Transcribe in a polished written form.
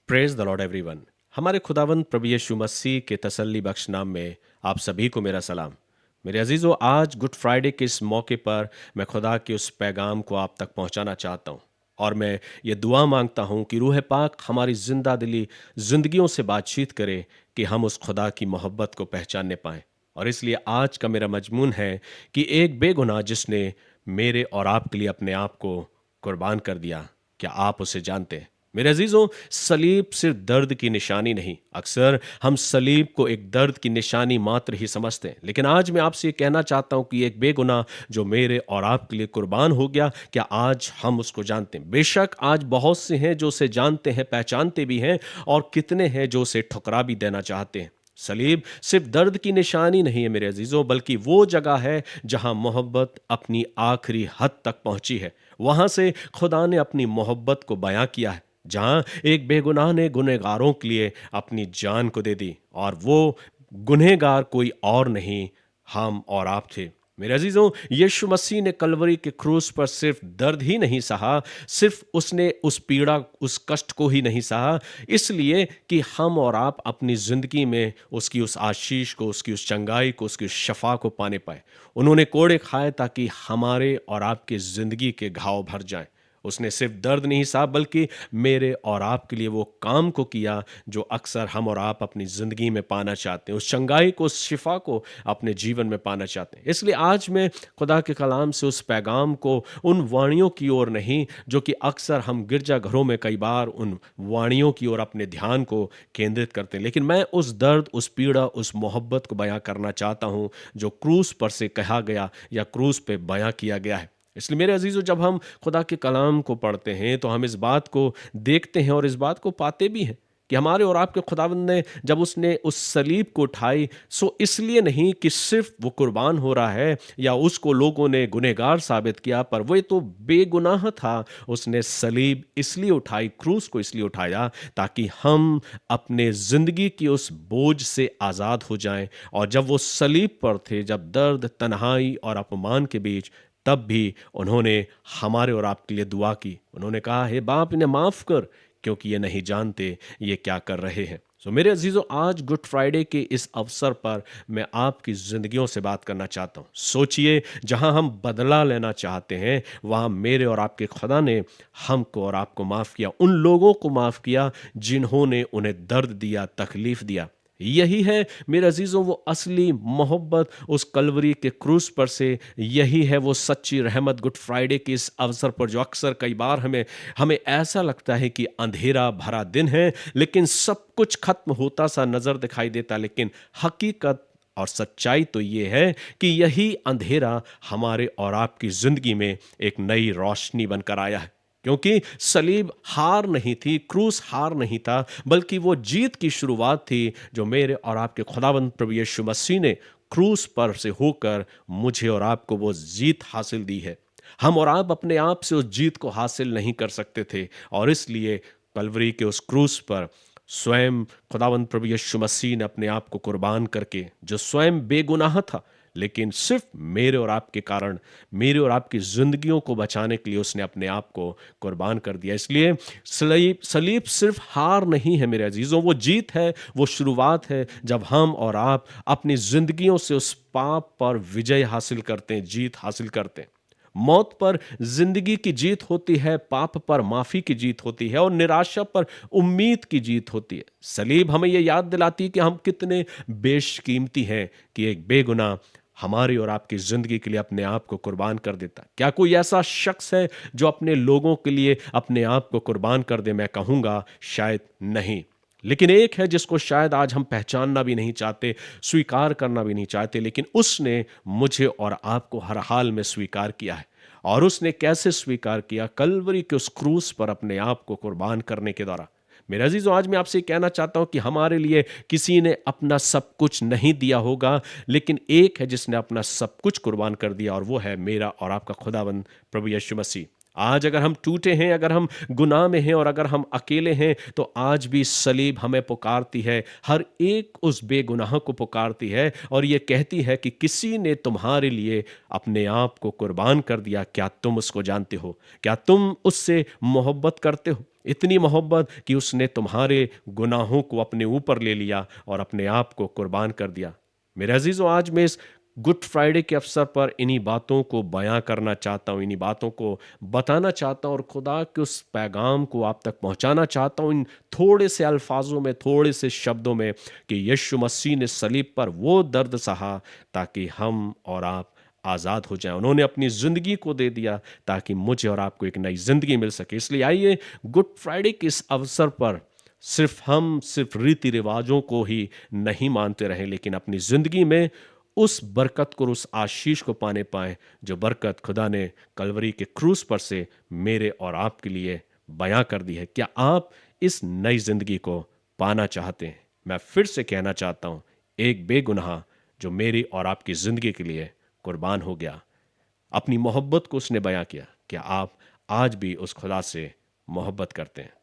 Praise the Lord everyone. हमारे खुदावंद प्रभु यीशु मसीह के तसल्ली बख्श नाम में आप सभी को मेरा सलाम। मेरे अजीज़ों, आज गुड फ्राइडे के इस मौके पर मैं खुदा के उस पैगाम को आप तक पहुंचाना चाहता हूं, और मैं ये दुआ मांगता हूं कि रूह पाक हमारी जिंदा दिली जिंदगियों से बातचीत करे कि हम उस खुदा की मोहब्बत को पहचानने पाएं। और इसलिए आज का मेरा मजमून है कि एक बेगुनाह जिसने मेरे और आपके लिए अपने आप को कुर्बान कर दिया, क्या आप उसे जानते हैं? मेरे अजीजों, सलीब सिर्फ दर्द की निशानी नहीं। अक्सर हम सलीब को एक दर्द की निशानी मात्र ही समझते हैं, लेकिन आज मैं आपसे ये कहना चाहता हूं कि एक बेगुनाह जो मेरे और आपके लिए कुर्बान हो गया, क्या आज हम उसको जानते हैं? बेशक आज बहुत से हैं जो उसे जानते हैं, पहचानते भी हैं, और कितने हैं जो उसे ठुकरा भी देना चाहते हैं। सलीब सिर्फ दर्द की निशानी नहीं है मेरे अजीजों, बल्कि वो जगह है जहां मोहब्बत अपनी आखिरी हद तक पहुंची है। वहां से खुदा ने अपनी मोहब्बत को बयां किया है, जहां एक बेगुनाह ने गुनहगारों के लिए अपनी जान को दे दी, और वो गुनहगार कोई और नहीं, हम और आप थे। मेरे अजीजों, यीशु मसीह ने कलवरी के क्रूस पर सिर्फ दर्द ही नहीं सहा, सिर्फ उसने उस पीड़ा, उस कष्ट को ही नहीं सहा, इसलिए कि हम और आप अपनी जिंदगी में उसकी उस आशीष को, उसकी उस चंगाई को, उसकी उस शफा को पाने पाए। उन्होंने कोड़े खाए ताकि हमारे और आपकी जिंदगी के घाव भर जाएं। उसने सिर्फ दर्द नहीं सहा, बल्कि मेरे और आपके लिए वो काम को किया जो अक्सर हम और आप अपनी जिंदगी में पाना चाहते हैं, उस चंगाई को, उस शिफा को अपने जीवन में पाना चाहते हैं। इसलिए आज मैं खुदा के कलाम से उस पैगाम को, उन वाणियों की ओर नहीं जो कि अक्सर हम गिरजाघरों में कई बार उन वाणियों की ओर अपने ध्यान को केंद्रित करते हैं, लेकिन मैं उस दर्द, उस पीड़ा, उस मोहब्बत को बयां करना चाहता हूं जो क्रूस पर से कहा गया या क्रूस पे बयां किया गया है। इसलिए मेरे अजीजों, जब हम खुदा के कलाम को पढ़ते हैं तो हम इस बात को देखते हैं और इस बात को पाते भी हैं कि हमारे और आपके खुदावंद ने जब उसने उस सलीब को उठाई, सो इसलिए नहीं कि सिर्फ वो कुर्बान हो रहा है या उसको लोगों ने गुनहगार साबित किया, पर वो तो बेगुनाह था। उसने सलीब इसलिए उठाई, क्रूस को इसलिए उठाया ताकि हम अपने जिंदगी की उस बोझ से आज़ाद हो जाएं। और जब वो सलीब पर थे, जब दर्द, तन्हाई और अपमान के बीच, तब भी उन्होंने हमारे और आपके लिए दुआ की। उन्होंने कहा, हे बाप, इन्हें माफ कर, क्योंकि ये नहीं जानते ये क्या कर रहे हैं। सो मेरे अजीजों, आज गुड फ्राइडे के इस अवसर पर मैं आपकी जिंदगियों से बात करना चाहता हूँ। सोचिए, जहां हम बदला लेना चाहते हैं, वहां मेरे और आपके खुदा ने हमको और आपको माफ किया, उन लोगों को माफ किया जिन्होंने उन्हें दर्द दिया, तकलीफ दिया। यही है मेरे अजीजों वो असली मोहब्बत उस कलवरी के क्रूस पर से। यही है वो सच्ची रहमत गुड फ्राइडे के इस अवसर पर, जो अक्सर कई बार हमें हमें ऐसा लगता है कि अंधेरा भरा दिन है, लेकिन सब कुछ खत्म होता सा नजर दिखाई देता, लेकिन हकीकत और सच्चाई तो ये है कि यही अंधेरा हमारे और आपकी जिंदगी में एक नई रोशनी बनकर आया है। क्योंकि सलीब हार नहीं थी, क्रूस हार नहीं था, बल्कि वो जीत की शुरुआत थी जो मेरे और आपके खुदावंद प्रभु यीशु मसीह ने क्रूस पर से होकर मुझे और आपको वो जीत हासिल दी है। हम और आप अपने आप से उस जीत को हासिल नहीं कर सकते थे, और इसलिए कलवरी के उस क्रूस पर स्वयं खुदावंद प्रभु यीशु मसीह ने अपने आप को कुर्बान करके, जो स्वयं बेगुनाह था, लेकिन सिर्फ मेरे और आपके कारण, मेरे और आपकी जिंदगियों को बचाने के लिए उसने अपने आप को कुर्बान कर दिया। इसलिए सलीब सलीब सिर्फ हार नहीं है मेरे अजीजों, वो जीत है, वो शुरुआत है जब हम और आप अपनी जिंदगियों से उस पाप पर विजय हासिल करते हैं, जीत हासिल करते हैं। मौत पर जिंदगी की जीत होती है, पाप पर माफी की जीत होती है, और निराशा पर उम्मीद की जीत होती है। सलीब हमें यह याद दिलाती है कि हम कितने बेशकीमती हैं, कि एक बेगुनाह हमारी और आपकी जिंदगी के लिए अपने आप को कुर्बान कर देता। क्या कोई ऐसा शख्स है जो अपने लोगों के लिए अपने आप को कुर्बान कर दे? मैं कहूंगा शायद नहीं। लेकिन एक है जिसको शायद आज हम पहचानना भी नहीं चाहते, स्वीकार करना भी नहीं चाहते, लेकिन उसने मुझे और आपको हर हाल में स्वीकार किया है। और उसने कैसे स्वीकार किया? कलवरी के उस क्रूस पर अपने आप को कुर्बान करने के द्वारा। मेरे अजीजों, आज मैं आपसे कहना चाहता हूं कि हमारे लिए किसी ने अपना सब कुछ नहीं दिया होगा, लेकिन एक है जिसने अपना सब कुछ कुर्बान कर दिया, और वो है मेरा और आपका खुदावंद प्रभु यीशु मसीह। आज अगर हम टूटे हैं, अगर हम गुनाह में हैं, और अगर हम अकेले हैं, तो आज भी सलीब हमें पुकारती है, हर एक उस बेगुनाह को पुकारती है, और ये कहती है कि किसी ने तुम्हारे लिए अपने आप को कुर्बान कर दिया। क्या तुम उसको जानते हो? क्या तुम उससे मोहब्बत करते हो? इतनी मोहब्बत कि उसने तुम्हारे गुनाहों को अपने ऊपर ले लिया और अपने आप को कुर्बान कर दिया। मेरे अजीजों, आज मैं इस गुड फ्राइडे के अवसर पर इन्हीं बातों को बयां करना चाहता हूं, इन्हीं बातों को बताना चाहता हूं और खुदा के उस पैगाम को आप तक पहुंचाना चाहता हूं इन थोड़े से अल्फाजों में, थोड़े से शब्दों में, कि यीशु मसीह ने सलीब पर वो दर्द सहा ताकि हम और आप आज़ाद हो जाएं। उन्होंने अपनी ज़िंदगी को दे दिया ताकि मुझे और आपको एक नई ज़िंदगी मिल सके। इसलिए आइए गुड फ्राइडे के इस अवसर पर सिर्फ रीति रिवाजों को ही नहीं मानते रहें, लेकिन अपनी ज़िंदगी में उस बरकत को, उस आशीष को पाने पाएं जो बरकत खुदा ने कलवरी के क्रूस पर से मेरे और आपके लिए बयां कर दी है। क्या आप इस नई जिंदगी को पाना चाहते हैं? मैं फिर से कहना चाहता हूं, एक बेगुनाह जो मेरी और आपकी जिंदगी के लिए कुर्बान हो गया, अपनी मोहब्बत को उसने बयां किया। क्या आप आज भी उस खुदा से मोहब्बत करते हैं?